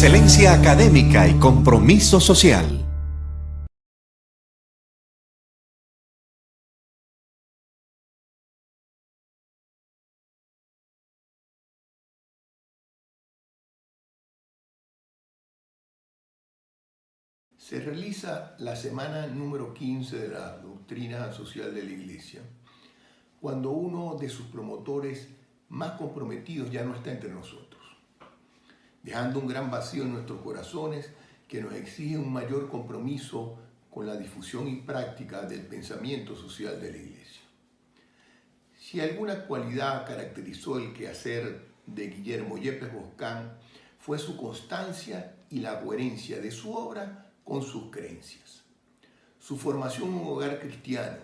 excelencia académica y compromiso social. Se realiza la semana número 15 de la doctrina social de la Iglesia, cuando uno de sus promotores más comprometidos ya no está entre nosotros, dejando un gran vacío en nuestros corazones que nos exige un mayor compromiso con la difusión y práctica del pensamiento social de la Iglesia. Si alguna cualidad caracterizó el quehacer de Guillermo Yepes Boscán, fue su constancia y la coherencia de su obra con sus creencias. Su formación en un hogar cristiano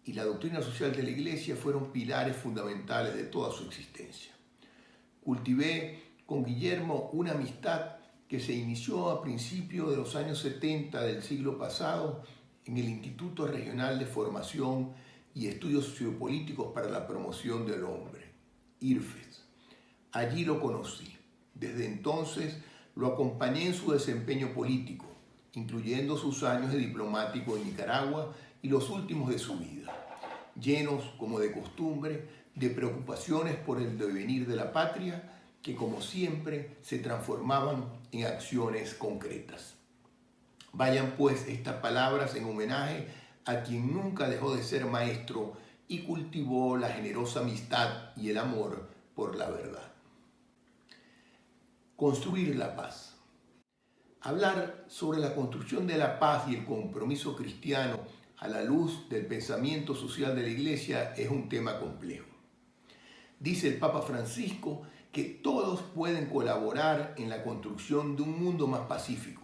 y la doctrina social de la Iglesia fueron pilares fundamentales de toda su existencia. Cultivé con Guillermo una amistad que se inició a principios de los años 70 del siglo pasado en el Instituto Regional de Formación y Estudios Sociopolíticos para la Promoción del Hombre, IRFES. Allí lo conocí. Desde entonces lo acompañé en su desempeño político, incluyendo sus años de diplomático en Nicaragua y los últimos de su vida, llenos, como de costumbre, de preocupaciones por el devenir de la patria, que como siempre se transformaban en acciones concretas. Vayan pues estas palabras en homenaje a quien nunca dejó de ser maestro y cultivó la generosa amistad y el amor por la verdad. Construir la paz. Hablar sobre la construcción de la paz y el compromiso cristiano a la luz del pensamiento social de la Iglesia es un tema complejo. Dice el Papa Francisco que todos pueden colaborar en la construcción de un mundo más pacífico,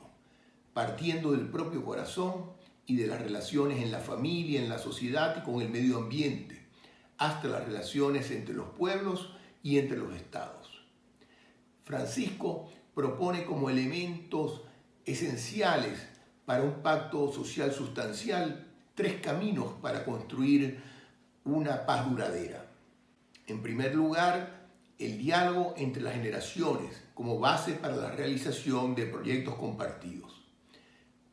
partiendo del propio corazón y de las relaciones en la familia, en la sociedad y con el medio ambiente, hasta las relaciones entre los pueblos y entre los estados. Francisco propone como elementos esenciales para un pacto social sustancial 3 caminos para construir una paz duradera. En primer lugar, el diálogo entre las generaciones como base para la realización de proyectos compartidos.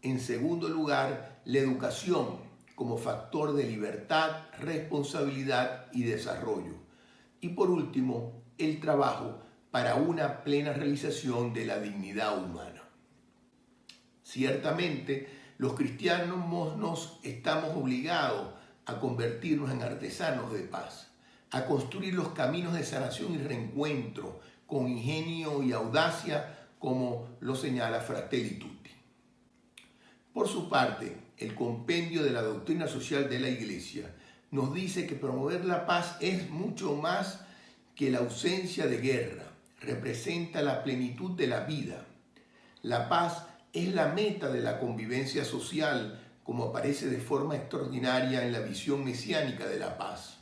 En segundo lugar, la educación como factor de libertad, responsabilidad y desarrollo. Y por último, el trabajo para una plena realización de la dignidad humana. Ciertamente, los cristianos nos estamos obligados a convertirnos en artesanos de paz, a construir los caminos de sanación y reencuentro con ingenio y audacia, como lo señala Fratelli Tutti. Por su parte, el compendio de la doctrina social de la Iglesia nos dice que promover la paz es mucho más que la ausencia de guerra, representa la plenitud de la vida. La paz es la meta de la convivencia social, como aparece de forma extraordinaria en la visión mesiánica de la paz.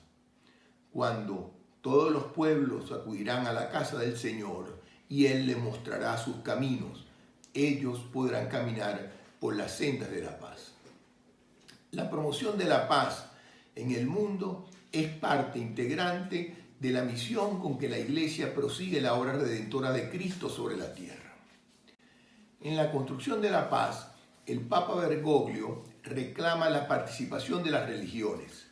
Cuando todos los pueblos acudirán a la casa del Señor y Él les mostrará sus caminos, ellos podrán caminar por las sendas de la paz. La promoción de la paz en el mundo es parte integrante de la misión con que la Iglesia prosigue la obra redentora de Cristo sobre la tierra. En la construcción de la paz, el Papa Bergoglio reclama la participación de las religiones.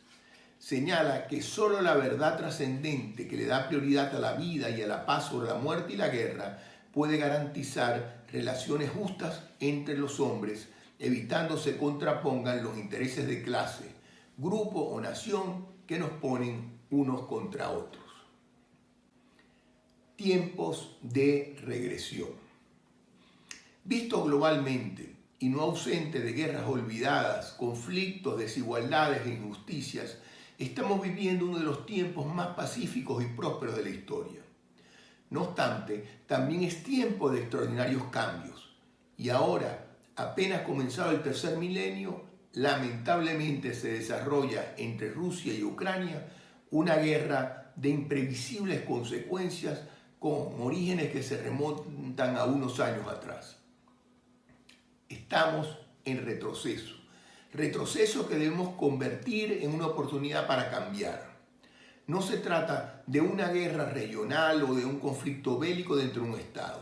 Señala que solo la verdad trascendente que le da prioridad a la vida y a la paz sobre la muerte y la guerra puede garantizar relaciones justas entre los hombres, evitando se contrapongan los intereses de clase, grupo o nación que nos ponen unos contra otros. Tiempos de regresión. Visto globalmente y no ausente de guerras olvidadas, conflictos, desigualdades e injusticias, estamos viviendo uno de los tiempos más pacíficos y prósperos de la historia. No obstante, también es tiempo de extraordinarios cambios. Y ahora, apenas comenzado el tercer milenio, lamentablemente se desarrolla entre Rusia y Ucrania una guerra de imprevisibles consecuencias con orígenes que se remontan a unos años atrás. Estamos en retroceso. Retroceso que debemos convertir en una oportunidad para cambiar. No se trata de una guerra regional o de un conflicto bélico dentro de un Estado.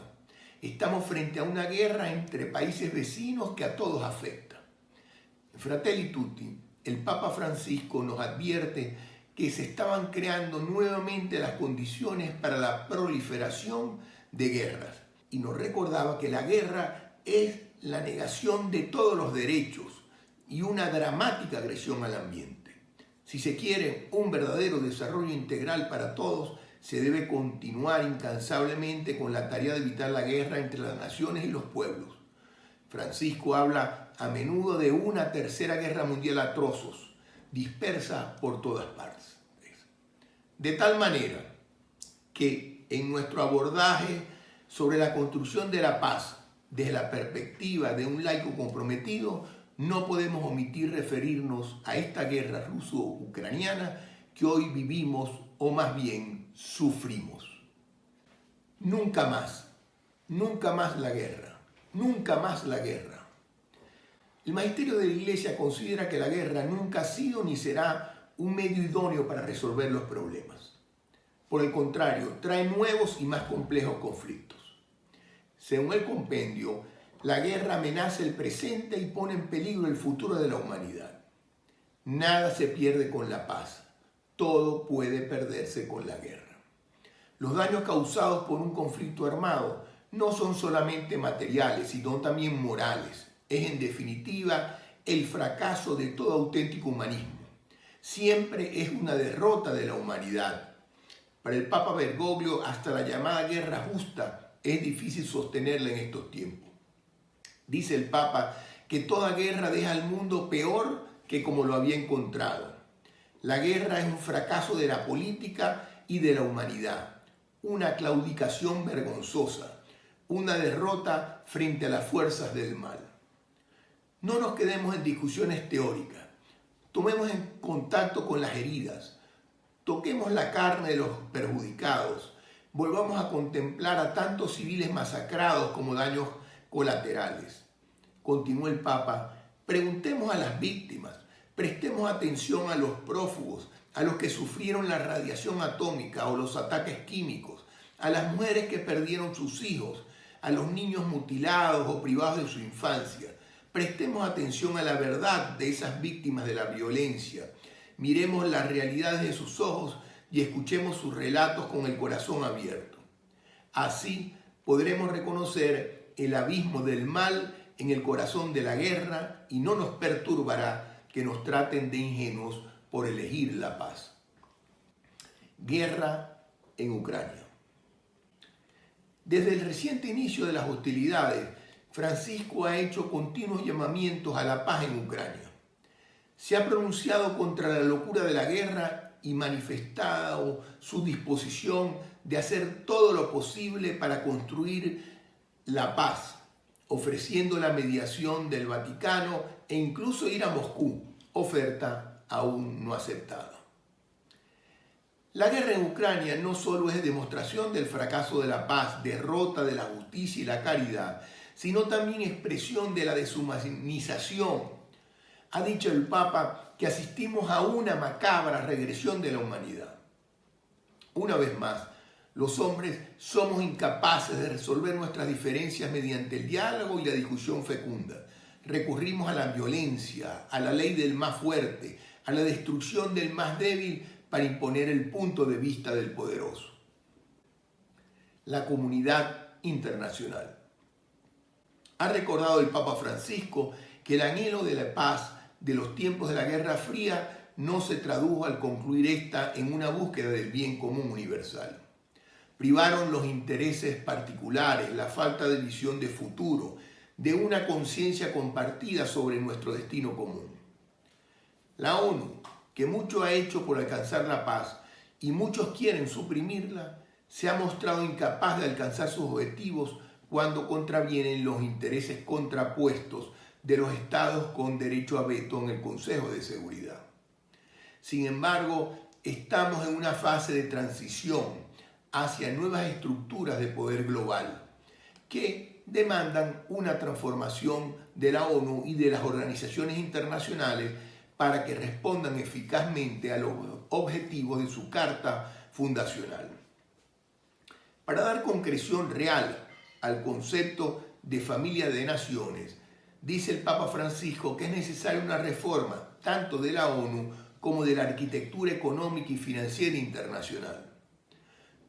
Estamos frente a una guerra entre países vecinos que a todos afecta. En Fratelli Tutti, el Papa Francisco nos advierte que se estaban creando nuevamente las condiciones para la proliferación de guerras y nos recordaba que la guerra es la negación de todos los derechos y una dramática agresión al ambiente. Si se quiere un verdadero desarrollo integral para todos, se debe continuar incansablemente con la tarea de evitar la guerra entre las naciones y los pueblos. Francisco habla a menudo de una tercera guerra mundial a trozos, dispersa por todas partes. De tal manera que en nuestro abordaje sobre la construcción de la paz desde la perspectiva de un laico comprometido, no podemos omitir referirnos a esta guerra ruso-ucraniana que hoy vivimos, o más bien sufrimos. Nunca más la guerra, nunca más la guerra. El magisterio de la Iglesia considera que la guerra nunca ha sido ni será un medio idóneo para resolver los problemas. Por el contrario, trae nuevos y más complejos conflictos. Según el compendio, la guerra amenaza el presente y pone en peligro el futuro de la humanidad. Nada se pierde con la paz, todo puede perderse con la guerra. Los daños causados por un conflicto armado no son solamente materiales, sino también morales. Es en definitiva el fracaso de todo auténtico humanismo. Siempre es una derrota de la humanidad. Para el Papa Bergoglio, hasta la llamada guerra justa es difícil sostenerla en estos tiempos. Dice el Papa que toda guerra deja al mundo peor que como lo había encontrado. La guerra es un fracaso de la política y de la humanidad, una claudicación vergonzosa, una derrota frente a las fuerzas del mal. No nos quedemos en discusiones teóricas, tomemos en contacto con las heridas, toquemos la carne de los perjudicados, volvamos a contemplar a tantos civiles masacrados como daños colaterales. Continuó el Papa, preguntemos a las víctimas, prestemos atención a los prófugos, a los que sufrieron la radiación atómica o los ataques químicos, a las mujeres que perdieron sus hijos, a los niños mutilados o privados de su infancia. Prestemos atención a la verdad de esas víctimas de la violencia. Miremos las realidades de sus ojos y escuchemos sus relatos con el corazón abierto. Así podremos reconocer el abismo del mal en el corazón de la guerra y no nos perturbará que nos traten de ingenuos por elegir la paz. Guerra en Ucrania. Desde el reciente inicio de las hostilidades, Francisco ha hecho continuos llamamientos a la paz en Ucrania. Se ha pronunciado contra la locura de la guerra y manifestado su disposición de hacer todo lo posible para construir la paz, ofreciendo la mediación del Vaticano e incluso ir a Moscú, oferta aún no aceptada. La guerra en Ucrania no solo es demostración del fracaso de la paz, derrota de la justicia y la caridad, sino también expresión de la deshumanización. Ha dicho el Papa que asistimos a una macabra regresión de la humanidad. Una vez más, los hombres somos incapaces de resolver nuestras diferencias mediante el diálogo y la discusión fecunda. Recurrimos a la violencia, a la ley del más fuerte, a la destrucción del más débil para imponer el punto de vista del poderoso. La comunidad internacional. Ha recordado el Papa Francisco que el anhelo de la paz de los tiempos de la Guerra Fría no se tradujo al concluir esta en una búsqueda del bien común universal. Privaron los intereses particulares, la falta de visión de futuro, de una conciencia compartida sobre nuestro destino común. La ONU, que mucho ha hecho por alcanzar la paz y muchos quieren suprimirla, se ha mostrado incapaz de alcanzar sus objetivos cuando contravienen los intereses contrapuestos de los estados con derecho a veto en el Consejo de Seguridad. Sin embargo, estamos en una fase de transición hacia nuevas estructuras de poder global que demandan una transformación de la ONU y de las organizaciones internacionales para que respondan eficazmente a los objetivos de su carta fundacional. Para dar concreción real al concepto de familia de naciones, dice el Papa Francisco que es necesaria una reforma tanto de la ONU como de la arquitectura económica y financiera internacional.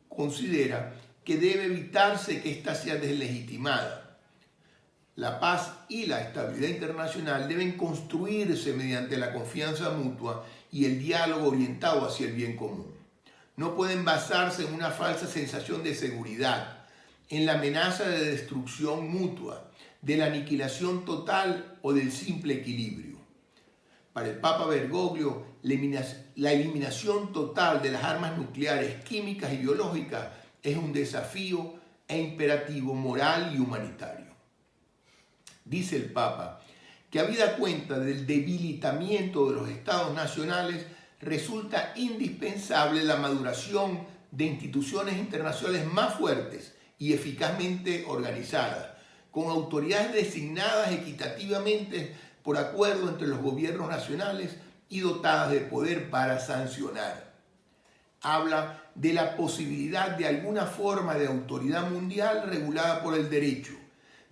Considera que debe evitarse que ésta sea deslegitimada. La paz y la estabilidad internacional deben construirse mediante la confianza mutua y el diálogo orientado hacia el bien común. No pueden basarse en una falsa sensación de seguridad, en la amenaza de destrucción mutua, de la aniquilación total o del simple equilibrio. Para el Papa Bergoglio, la eliminación total de las armas nucleares, químicas y biológicas es un desafío e imperativo moral y humanitario. Dice el Papa que habida cuenta del debilitamiento de los estados nacionales, resulta indispensable la maduración de instituciones internacionales más fuertes y eficazmente organizadas, con autoridades designadas equitativamente por acuerdo entre los gobiernos nacionales y dotadas de poder para sancionar. Habla de la posibilidad de alguna forma de autoridad mundial regulada por el derecho,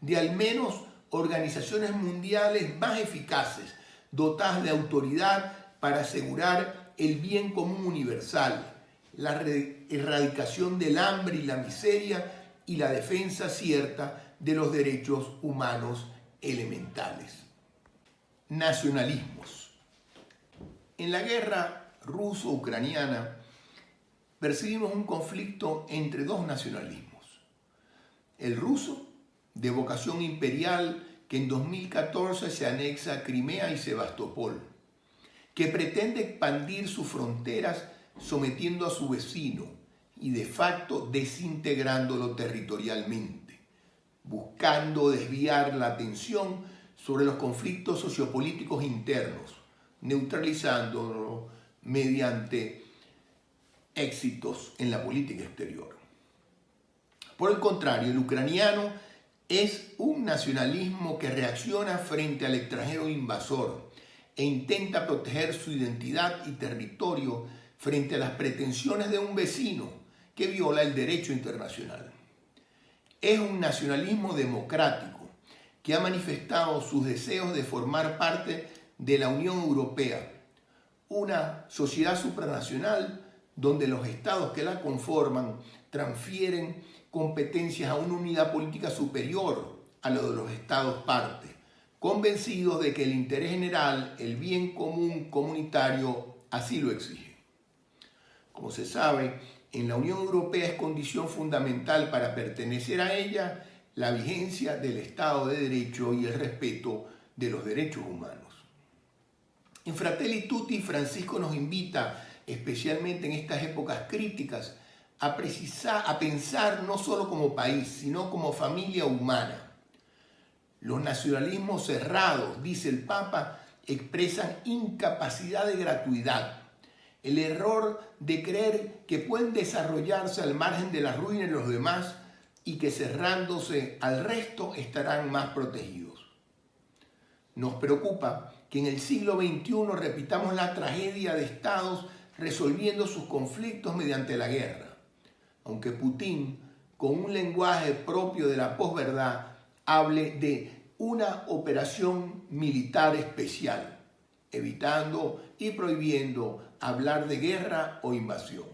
de al menos organizaciones mundiales más eficaces, dotadas de autoridad para asegurar el bien común universal, la erradicación del hambre y la miseria y la defensa cierta de los derechos humanos elementales. Nacionalismos. En la guerra ruso-ucraniana percibimos un conflicto entre dos nacionalismos. El ruso, de vocación imperial, que en 2014 se anexa a Crimea y Sebastopol, que pretende expandir sus fronteras sometiendo a su vecino y de facto desintegrándolo territorialmente, buscando desviar la atención sobre los conflictos sociopolíticos internos, neutralizándolo mediante éxitos en la política exterior. Por el contrario, el ucraniano es un nacionalismo que reacciona frente al extranjero invasor e intenta proteger su identidad y territorio frente a las pretensiones de un vecino que viola el derecho internacional. Es un nacionalismo democrático que ha manifestado sus deseos de formar parte de la Unión Europea, una sociedad supranacional donde los estados que la conforman transfieren competencias a una unidad política superior a lo de los estados parte, convencidos de que el interés general, el bien común comunitario, así lo exige. Como se sabe, en la Unión Europea es condición fundamental para pertenecer a ella la vigencia del Estado de Derecho y el respeto de los derechos humanos. En Fratelli Tutti, Francisco nos invita, especialmente en estas épocas críticas, a pensar no solo como país, sino como familia humana. Los nacionalismos cerrados, dice el Papa, expresan incapacidad de gratuidad, el error de creer que pueden desarrollarse al margen de las ruinas de los demás y que cerrándose al resto estarán más protegidos. Nos preocupa que en el siglo XXI repitamos la tragedia de estados resolviendo sus conflictos mediante la guerra. Aunque Putin, con un lenguaje propio de la posverdad, hable de una operación militar especial, evitando y prohibiendo hablar de guerra o invasión.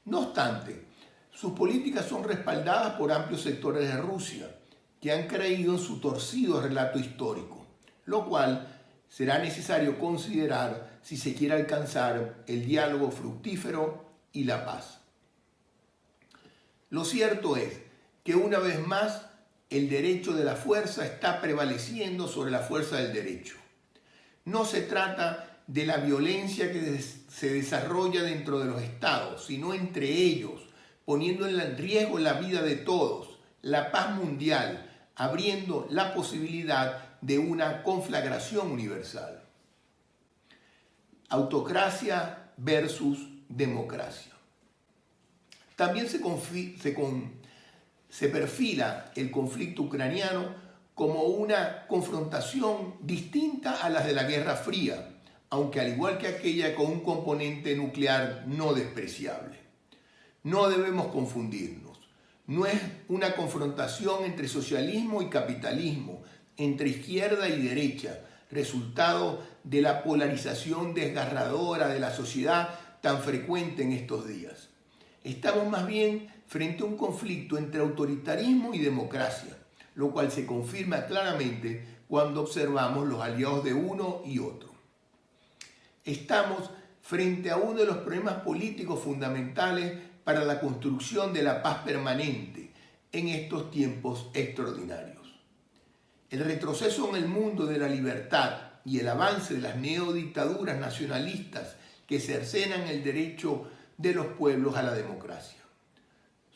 No obstante, sus políticas son respaldadas por amplios sectores de Rusia, que han creído en su torcido relato histórico, lo cual será necesario considerar si se quiere alcanzar el diálogo fructífero y la paz. Lo cierto es que una vez más el derecho de la fuerza está prevaleciendo sobre la fuerza del derecho. No se trata de la violencia que se desarrolla dentro de los estados, sino entre ellos, poniendo en riesgo la vida de todos, la paz mundial, abriendo la posibilidad de una conflagración universal. Autocracia versus democracia. También se perfila el conflicto ucraniano como una confrontación distinta a las de la Guerra Fría, aunque al igual que aquella con un componente nuclear no despreciable. No debemos confundirnos. No es una confrontación entre socialismo y capitalismo, entre izquierda y derecha, resultado de la polarización desgarradora de la sociedad tan frecuente en estos días. Estamos más bien frente a un conflicto entre autoritarismo y democracia, lo cual se confirma claramente cuando observamos los aliados de uno y otro. Estamos frente a uno de los problemas políticos fundamentales para la construcción de la paz permanente en estos tiempos extraordinarios. El retroceso en el mundo de la libertad y el avance de las neodictaduras nacionalistas que cercenan el derecho de los pueblos a la democracia.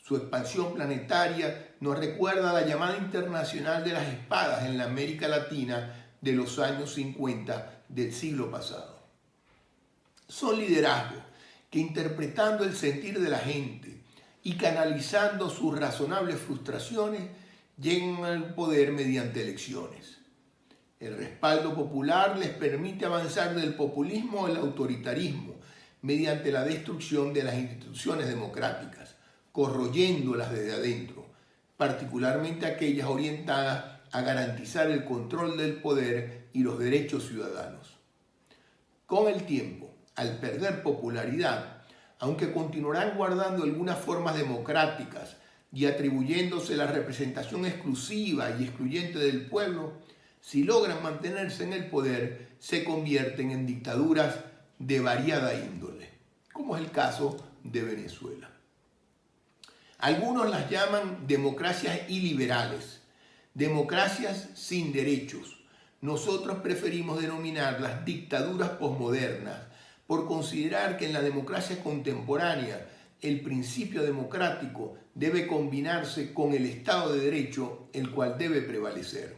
Su expansión planetaria nos recuerda la llamada internacional de las espadas en la América Latina de los años 50 del siglo pasado. Son liderazgos que, interpretando el sentir de la gente y canalizando sus razonables frustraciones, llegan al poder mediante elecciones. El respaldo popular les permite avanzar del populismo al autoritarismo mediante la destrucción de las instituciones democráticas, corroyéndolas desde adentro, particularmente aquellas orientadas a garantizar el control del poder y los derechos ciudadanos. Con el tiempo, al perder popularidad, aunque continuarán guardando algunas formas democráticas y atribuyéndose la representación exclusiva y excluyente del pueblo, si logran mantenerse en el poder, se convierten en dictaduras de variada índole, como es el caso de Venezuela. Algunos las llaman democracias iliberales, democracias sin derechos. Nosotros preferimos denominarlas dictaduras posmodernas, por considerar que en la democracia contemporánea el principio democrático debe combinarse con el Estado de Derecho, el cual debe prevalecer.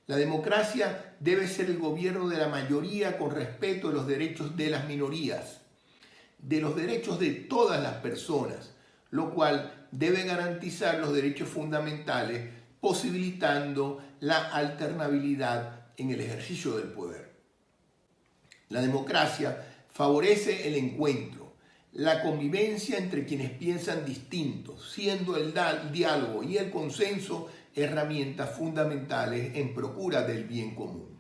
La democracia debe ser el gobierno de la mayoría con respeto a los derechos de las minorías, de los derechos de todas las personas, lo cual debe garantizar los derechos fundamentales, posibilitando la alternabilidad en el ejercicio del poder. La democracia favorece el encuentro, la convivencia entre quienes piensan distintos, siendo el diálogo y el consenso herramientas fundamentales en procura del bien común.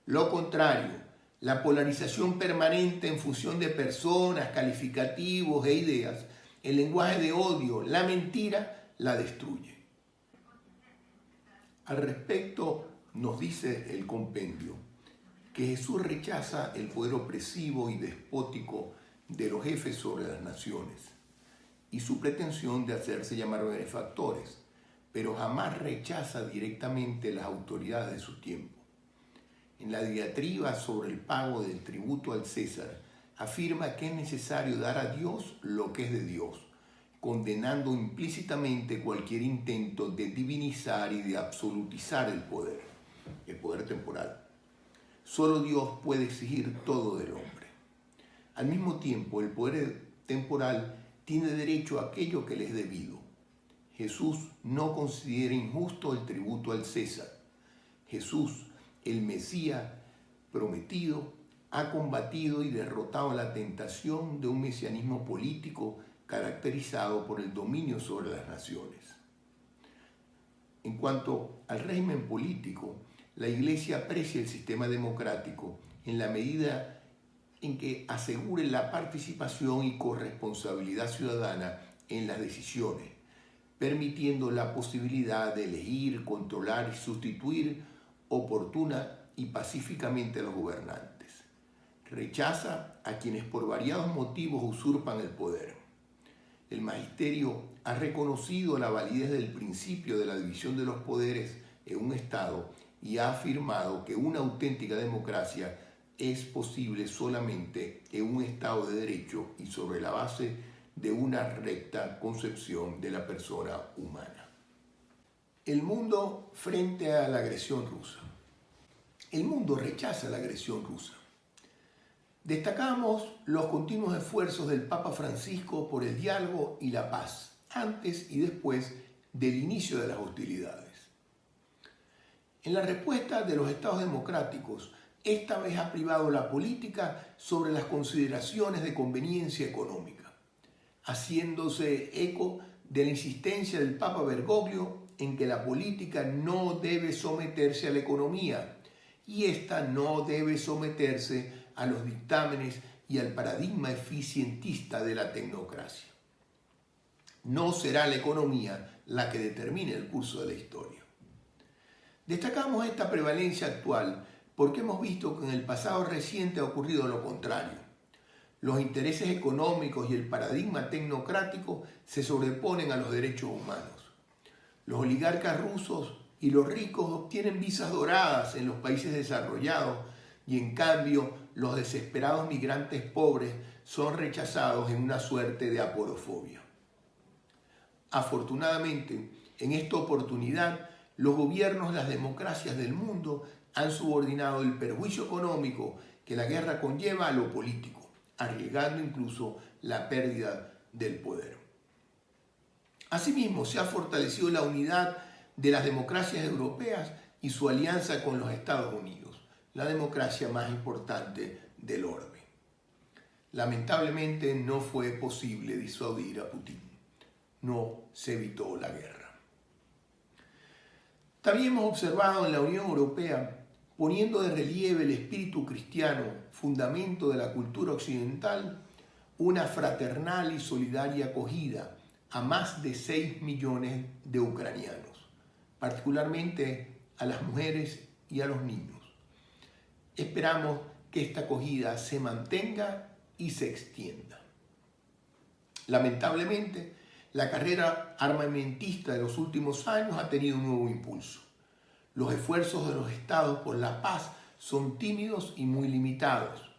Lo contrario, la polarización permanente en función de personas, calificativos e ideas, el lenguaje de odio, la mentira, la destruye. Al respecto, nos dice el compendio que Jesús rechaza el poder opresivo y despótico de los jefes sobre las naciones y su pretensión de hacerse llamar benefactores, pero jamás rechaza directamente las autoridades de su tiempo. En la diatriba sobre el pago del tributo al César, afirma que es necesario dar a Dios lo que es de Dios, condenando implícitamente cualquier intento de divinizar y de absolutizar el poder temporal. Solo Dios puede exigir todo del hombre. Al mismo tiempo, el poder temporal tiene derecho a aquello que le es debido. Jesús no considera injusto el tributo al César. Jesús, el Mesías prometido, ha combatido y derrotado la tentación de un mesianismo político caracterizado por el dominio sobre las naciones. En cuanto al régimen político, la Iglesia aprecia el sistema democrático en la medida en que asegure la participación y corresponsabilidad ciudadana en las decisiones, permitiendo la posibilidad de elegir, controlar y sustituir oportuna y pacíficamente a los gobernantes. Rechaza a quienes por variados motivos usurpan el poder. El magisterio ha reconocido la validez del principio de la división de los poderes en un Estado y ha afirmado que una auténtica democracia es posible solamente en un Estado de Derecho y sobre la base de una recta concepción de la persona humana. El mundo frente a la agresión rusa. El mundo rechaza la agresión rusa. Destacamos los continuos esfuerzos del Papa Francisco por el diálogo y la paz, antes y después del inicio de las hostilidades. En la respuesta de los estados democráticos, esta vez ha privado la política sobre las consideraciones de conveniencia económica, haciéndose eco de la insistencia del Papa Bergoglio en que la política no debe someterse a la economía y esta no debe someterse a los dictámenes y al paradigma eficientista de la tecnocracia. No será la economía la que determine el curso de la historia. Destacamos esta prevalencia actual porque hemos visto que en el pasado reciente ha ocurrido lo contrario. Los intereses económicos y el paradigma tecnocrático se sobreponen a los derechos humanos. Los oligarcas rusos y los ricos obtienen visas doradas en los países desarrollados y en cambio los desesperados migrantes pobres son rechazados en una suerte de aporofobia. Afortunadamente, en esta oportunidad, los gobiernos de las democracias del mundo han subordinado el perjuicio económico que la guerra conlleva a lo político, arriesgando incluso la pérdida del poder. Asimismo, se ha fortalecido la unidad de las democracias europeas y su alianza con los Estados Unidos, la democracia más importante del orbe. Lamentablemente no fue posible disuadir a Putin. No se evitó la guerra. También hemos observado en la Unión Europea, poniendo de relieve el espíritu cristiano, fundamento de la cultura occidental, una fraternal y solidaria acogida a más de 6 millones de ucranianos, particularmente a las mujeres y a los niños. Esperamos que esta acogida se mantenga y se extienda. Lamentablemente, la carrera armamentista de los últimos años ha tenido un nuevo impulso. Los esfuerzos de los estados por la paz son tímidos y muy limitados.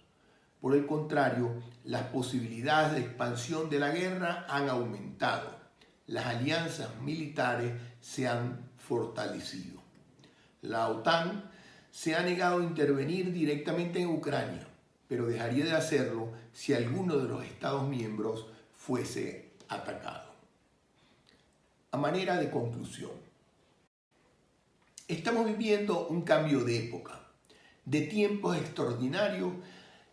Por el contrario, las posibilidades de expansión de la guerra han aumentado. Las alianzas militares se han fortalecido. La OTAN se ha negado a intervenir directamente en Ucrania, pero dejaría de hacerlo si alguno de los Estados miembros fuese atacado. A manera de conclusión, estamos viviendo un cambio de época, de tiempos extraordinarios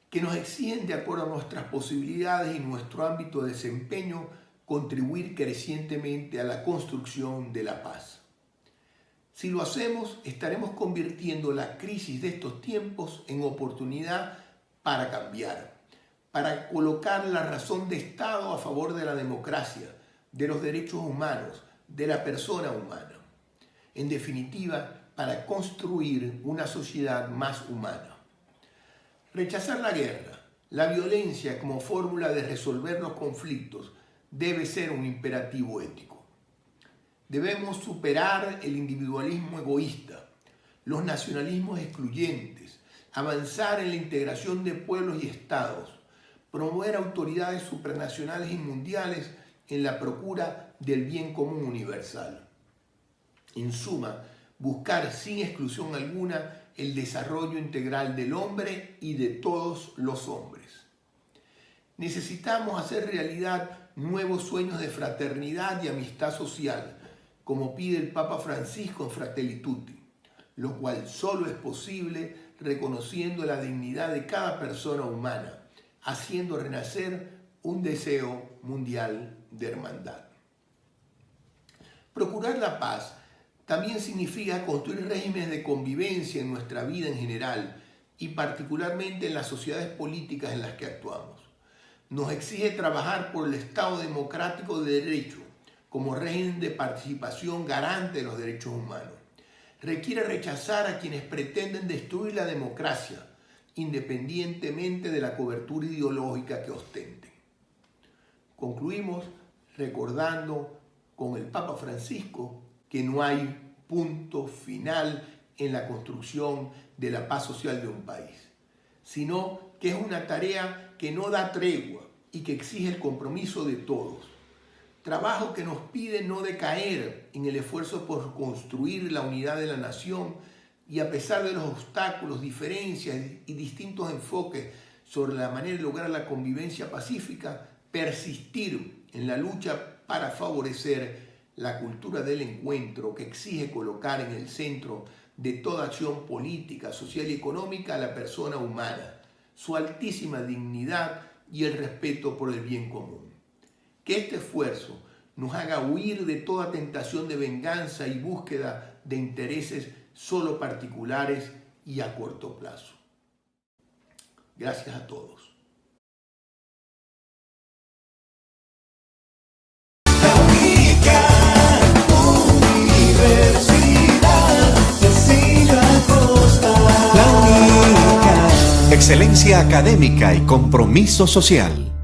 que nos exigen, de acuerdo a nuestras posibilidades y nuestro ámbito de desempeño, contribuir crecientemente a la construcción de la paz. Si lo hacemos, estaremos convirtiendo la crisis de estos tiempos en oportunidad para cambiar, para colocar la razón de Estado a favor de la democracia, de los derechos humanos, de la persona humana. En definitiva, para construir una sociedad más humana. Rechazar la guerra, la violencia como fórmula de resolver los conflictos debe ser un imperativo ético. Debemos superar el individualismo egoísta, los nacionalismos excluyentes, avanzar en la integración de pueblos y estados, promover autoridades supranacionales y mundiales en la procura del bien común universal. En suma, buscar sin exclusión alguna el desarrollo integral del hombre y de todos los hombres. Necesitamos hacer realidad nuevos sueños de fraternidad y amistad social, como pide el Papa Francisco en Fratelli Tutti, lo cual solo es posible reconociendo la dignidad de cada persona humana, haciendo renacer un deseo mundial de hermandad. Procurar la paz también significa construir regímenes de convivencia en nuestra vida en general y particularmente en las sociedades políticas en las que actuamos. Nos exige trabajar por el Estado democrático de derecho como régimen de participación garante de los derechos humanos. Requiere rechazar a quienes pretenden destruir la democracia, independientemente de la cobertura ideológica que ostenten. Concluimos recordando con el Papa Francisco que no hay punto final en la construcción de la paz social de un país, sino que es una tarea que no da tregua y que exige el compromiso de todos. Trabajo que nos pide no decaer en el esfuerzo por construir la unidad de la nación y, a pesar de los obstáculos, diferencias y distintos enfoques sobre la manera de lograr la convivencia pacífica, persistir en la lucha para favorecer la cultura del encuentro que exige colocar en el centro de toda acción política, social y económica a la persona humana, su altísima dignidad y el respeto por el bien común. Que este esfuerzo nos haga huir de toda tentación de venganza y búsqueda de intereses solo particulares y a corto plazo. Gracias a todos. Excelencia académica y compromiso social.